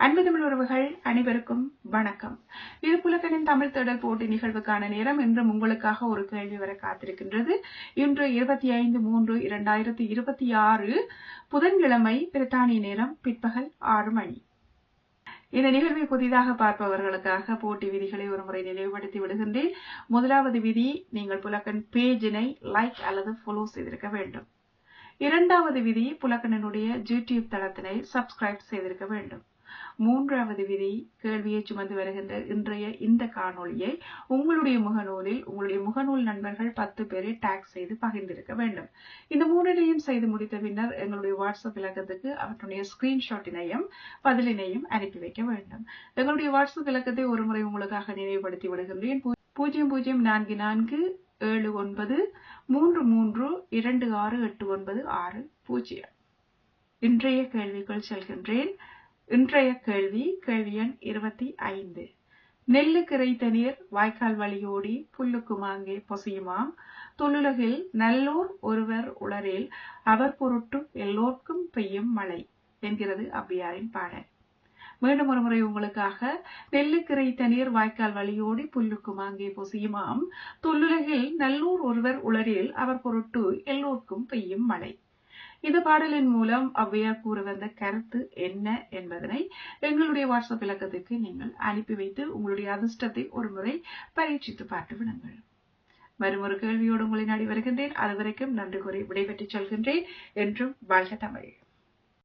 அன்பு தமிழ் உறவுகள் அனைவருக்கும் வணக்கம். இது புலக்கனின் தமிழ் தேடல் போட்டி நிகழ்வுக்கான நேரம். இன்றும் உங்களுக்காக ஒரு கேள்வி வர காத்திருக்கின்றது. இன்று 25/3/2026 புதன்கிழமை பிரித்தானிய நேரம் பிற்பகல் 6 மணி. இந்த நிகழ்வை புதிதாக பார்ப்பவர்களுக்காக போட்டி விதிகளை ஒருமுறை நினைவுபடுத்தி விடுகின்றேன். முதலாவது விதி, நீங்கள் புலக்கன் பேஜினை லைக் அல்லது ஃபாலோ செய்திருக்க வேண்டும். இரண்டாவது விதி, புலக்கனினுடைய யூடியூப் தளத்தினை சப்ஸ்கிரைப் செய்திருக்க வேண்டும். மூன்றாவது விதி, கேள்வியை சுமந்து வருகின்ற இன்றைய இந்த காணொளியை உங்களுடைய முகநூல் நண்பர்கள் 10 பேரை டாக் செய்து பகிர்ந்திருக்க வேண்டும். இந்த மூன்றையும் செய்து முடித்த பின்னர் எங்களுடைய வாட்ஸ்அப் இலக்கத்துக்கு அவற்றுடைய ஸ்கிரீன்ஷாட்டினையும் பதிலினையும் அனுப்பி வைக்க வேண்டும். எங்களுடைய வாட்ஸ்அப் இலக்கத்தை ஒருமுறை உங்களுக்காக நினைவுபடுத்தி விடுகின்றேன். 00447933268960. இன்றைய கேள்விக்குள் செல்கின்றேன். இன்றைய கேள்வி எண் 25. நெல்லுக்கு இறைத்த நீர் வாய்க்கால் வழியோடி புல்லுக்குமாங்கே பொசியுமாம், தொல்லுலகில் நல்லோர் ஒருவர் உளரேல் அவர் பொருட்டு எல்லோர்க்கும் பெய்யும் மழை என்கிறது ஔவையாரின் பாடல். மீண்டும் ஒரு முறை உங்களுக்காக. நெல்லுக்கு இறைத்த நீர் வாய்க்கால் வழியோடி புல்லுக்குமாங்கே பொசியுமாம், தொல்லுலகில் நல்லோர் ஒருவர் உளரேல் அவர் பொருட்டு எல்லோர்க்கும் பெய்யும் மழை. இந்த பாடலின் மூலம் ஔவையார் கூற வந்த கருத்து என்ன என்பதனை எங்களுடைய வாட்ஸ்அப் இலக்கத்துக்கு நீங்கள் அனுப்பி வைத்து உங்களுடைய அதிர்ஷ்டத்தை ஒரு முறை பரீட்சித்து பார்த்து விடுங்கள். மறுமொரு கேள்வியோடு உங்களை நாடி வருகின்றேன். அதுவரைக்கும் நன்றி கூறி விடைபெற்று செல்கின்றேன். என்றும் வாழ்க தமிழ்.